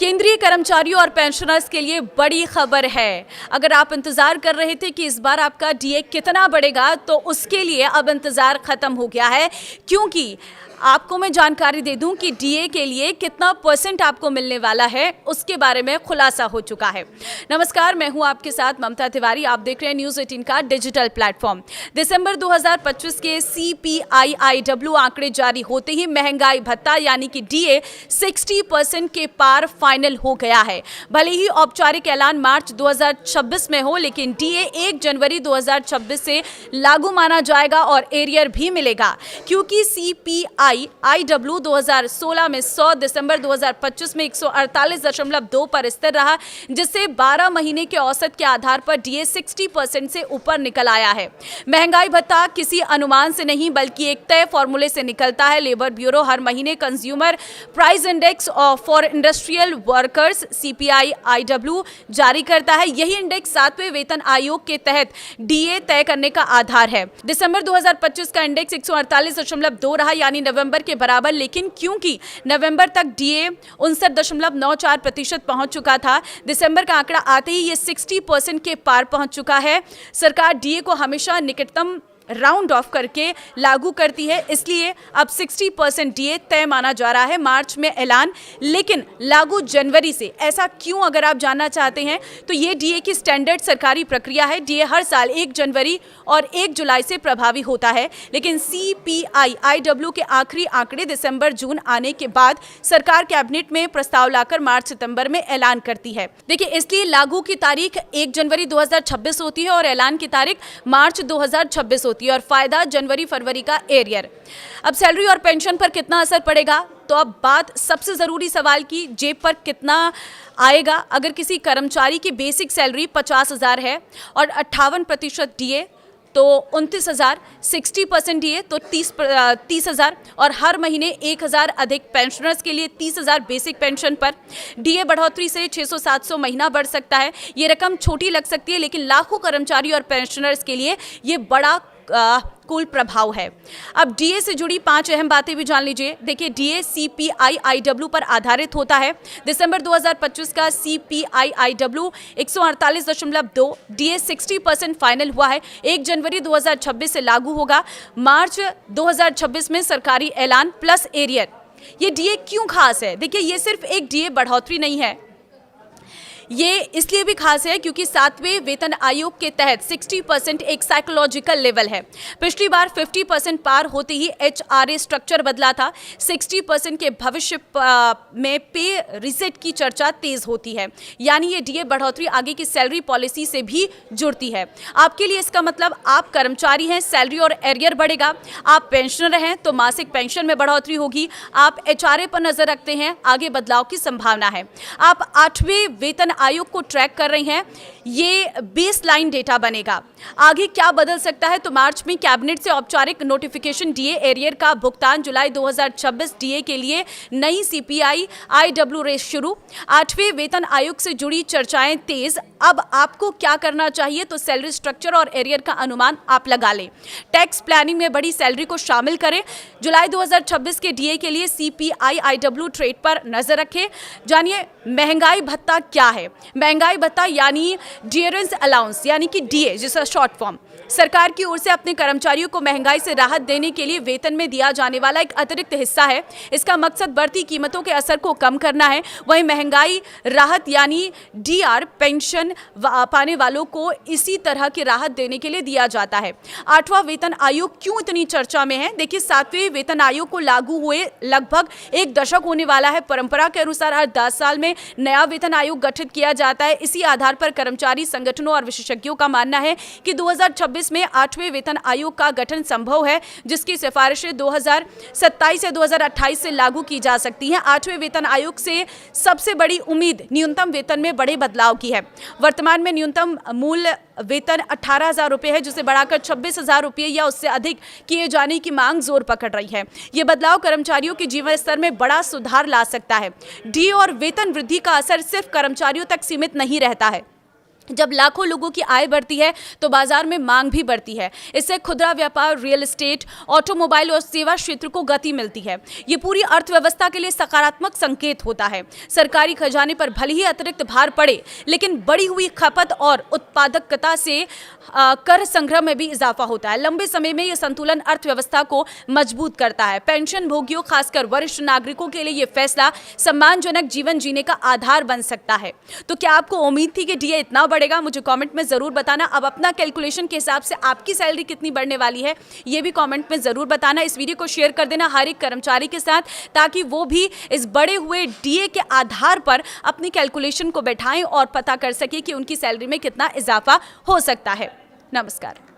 केंद्रीय कर्मचारियों और पेंशनर्स के लिए बड़ी खबर है। अगर आप इंतजार कर रहे थे कि इस बार आपका डीए कितना बढ़ेगा, तो उसके लिए अब इंतजार खत्म हो गया है, क्योंकि आपको मैं जानकारी दे दूं कि डीए के लिए कितना % आपको मिलने वाला है, उसके बारे में खुलासा हो चुका है। नमस्कार, मैं हूं आपके साथ ममता तिवारी। आप देख रहे हैं न्यूज़ 18 का डिजिटल प्लेटफॉर्म। दिसंबर 2025 के CPIIW आंकड़े जारी होते ही महंगाई भत्ता यानी कि डीए 60% के पार फाइनल हो गया है। भले ही औपचारिक ऐलान मार्च 2026 में हो, लेकिन डीए 1 जनवरी 2026 से लागू माना जाएगा और एरियर भी मिलेगा, क्योंकि CPIIW 2016 में 100, दिसंबर 2025 में 148.2 पर स्थिर रहा, जिससे 12 महीने के औसत के आधार पर डीए 60% से ऊपर निकल आया है। महंगाई भत्ता किसी अनुमान से नहीं बल्कि एक तय फॉर्मूले से निकलता है। लेबर ब्यूरो हर महीने consumer price index for industrial workers CPIIW जारी करता है। यही इंडेक्स 7वें वेतन आयोग के तहत डीए तय करने का आधार है। दिसंबर 2025 का इंडेक्स 148.2 रहा, यानी नवंबर के बराबर, लेकिन क्योंकि नवंबर तक डीए 59.94% पहुंच चुका था, दिसंबर का आंकड़ा आते ही ये 60% के पार पहुंच चुका है। सरकार डीए को हमेशा निकटतम राउंड ऑफ करके लागू करती है, इसलिए अब 60% डीए तय माना जा रहा है। मार्च में ऐलान, लेकिन लागू जनवरी से। ऐसा क्यों, अगर आप जानना चाहते हैं तो ये डीए की स्टैंडर्ड सरकारी प्रक्रिया है। डीए हर साल 1 जनवरी और 1 जुलाई से प्रभावी होता है, लेकिन CPIIW के आखिरी आंकड़े दिसंबर जून आने के बाद सरकार कैबिनेट में प्रस्ताव लाकर मार्च सितंबर में ऐलान करती है। देखिए, इसलिए लागू की तारीख 1 जनवरी 2026 होती है और ऐलान की तारीख मार्च 2026 होती है, और फायदा जनवरी फरवरी का एरियर। अब सैलरी और पेंशन पर कितना असर पड़ेगा, तो अब बात सबसे जरूरी सवाल की, जेब पर कितना आएगा। अगर किसी कर्मचारी की बेसिक सैलरी 50,000 है और 58% डीए तो 29,000, 60% डीए तो 30,000, और हर महीने 1,000 अधिक पेंशनर्स के लिए 30,000 बेसिक पेंशन पर डीए बढ़ोतरी से 600-700 महीना बढ़ सकता है। ये रकम छोटी लग सकती है, लेकिन लाखों कर्मचारी और पेंशनर्स के लिए ये बड़ा कुल प्रभाव है। अब डीए से जुड़ी 5 अहम बातें भी जान लीजिए। देखिए, डीए CPIIW पर आधारित होता है। दिसंबर 2025 का CPIIW 148.2, डीए 60% फाइनल हुआ है। 1 जनवरी 2026 से लागू होगा। मार्च 2026 में सरकारी ऐलान प्लस एरियर। ये डीए क्यों खास है? देखिए, ये सिर्फ एक डीए बढ़ोतरी नहीं है, ये इसलिए भी खास है क्योंकि 7वें वेतन आयोग के तहत 60% एक साइकोलॉजिकल लेवल है। पिछली बार 50% पार होते ही HRA स्ट्रक्चर बदला था। 60% के भविष्य में पे रिसेट की चर्चा तेज होती है, यानी ये डीए बढ़ोतरी आगे की सैलरी पॉलिसी से भी जुड़ती है। आपके लिए इसका मतलब, आप कर्मचारी हैं, सैलरी और एरियर बढ़ेगा। आप पेंशनर हैं तो मासिक पेंशन में बढ़ोतरी होगी। आप HRA पर नजर रखते हैं, आगे बदलाव की संभावना है। आप 8वें वेतन आयोग को ट्रैक कर रही हैं, ये बेसलाइन डेटा बनेगा। आगे क्या बदल सकता है, तो मार्च में कैबिनेट से औपचारिक नोटिफिकेशन, डीए एरियर का भुगतान। जुलाई 2026 डीए के लिए नई CPIIW रेस शुरू। 8वें वेतन आयोग से जुड़ी चर्चाएं तेज। अब आपको क्या करना चाहिए, तो सैलरी स्ट्रक्चर और एरियर का अनुमान आप लगा लें। टैक्स प्लानिंग में बड़ी सैलरी को शामिल करें। जुलाई 2026 के डीए के लिए CPIIW ट्रेड पर नजर रखें। जानिए महंगाई भत्ता क्या है। महंगाई भत्ता यानी डियरेंस अलाउंस, यानी कि डीए जिसका शॉर्ट फॉर्म, सरकार की ओर से अपने कर्मचारियों को महंगाई से राहत देने के लिए वेतन में दिया जाने वाला एक अतिरिक्त हिस्सा है। इसका मकसद बढ़ती कीमतों के असर को कम करना है। वहीं महंगाई राहत यानी DR पेंशन पाने वालों को इसी तरह की राहत देने के लिए दिया जाता है। 8वां वेतन आयोग क्यों इतनी चर्चा में है? देखिए, 7वें वेतन आयोग को लागू हुए लगभग 1 दशक होने वाला है। परंपरा के अनुसार हर 10 साल में नया वेतन आयोग गठित किया जाता है। इसी आधार पर कर्मचारी संगठनों और विशेषज्ञों का मानना है कि 2026 में 8वें वेतन आयोग का गठन संभव है, जिसकी सिफारिशें 2027 से 2028 से लागू की जा सकती हैं। 8वें वेतन आयोग से सबसे बड़ी उम्मीद न्यूनतम वेतन में बड़े बदलाव की है। वर्तमान में न्यूनतम मूल वेतन 18,000 रुपये है, जिसे बढ़ाकर 26,000 रुपये या उससे अधिक किए जाने की मांग जोर पकड़ रही है। ये बदलाव कर्मचारियों के जीवन स्तर में बड़ा सुधार ला सकता है। डीए और वेतन वृद्धि का असर सिर्फ कर्मचारियों तक सीमित नहीं रहता है। जब लाखों लोगों की आय बढ़ती है तो बाजार में मांग भी बढ़ती है। इससे खुदरा व्यापार, रियल एस्टेट, ऑटोमोबाइल और सेवा क्षेत्र को गति मिलती है। ये पूरी अर्थव्यवस्था के लिए सकारात्मक संकेत होता है। सरकारी खजाने पर भले ही अतिरिक्त भार पड़े, लेकिन बढ़ी हुई खपत और उत्पादकता से कर संग्रह में भी इजाफा होता है। लंबे समय में यह संतुलन अर्थव्यवस्था को मजबूत करता है। पेंशन भोगियों, खासकर वरिष्ठ नागरिकों के लिए यह फैसला सम्मानजनक जीवन जीने का आधार बन सकता है। तो क्या आपको उम्मीद थी कि डीए इतना बढ़ेगा? मुझे कमेंट में जरूर बताना। अब अपना कैलकुलेशन के हिसाब से आपकी सैलरी कितनी बढ़ने वाली है ये भी कमेंट में जरूर बताना। इस वीडियो को शेयर कर देना हर एक कर्मचारी के साथ, ताकि वो भी इस बढ़े हुए डीए के आधार पर अपनी कैलकुलेशन को बैठाएं और पता कर सके कि उनकी सैलरी में कितना इजाफा हो सकता है। नमस्कार।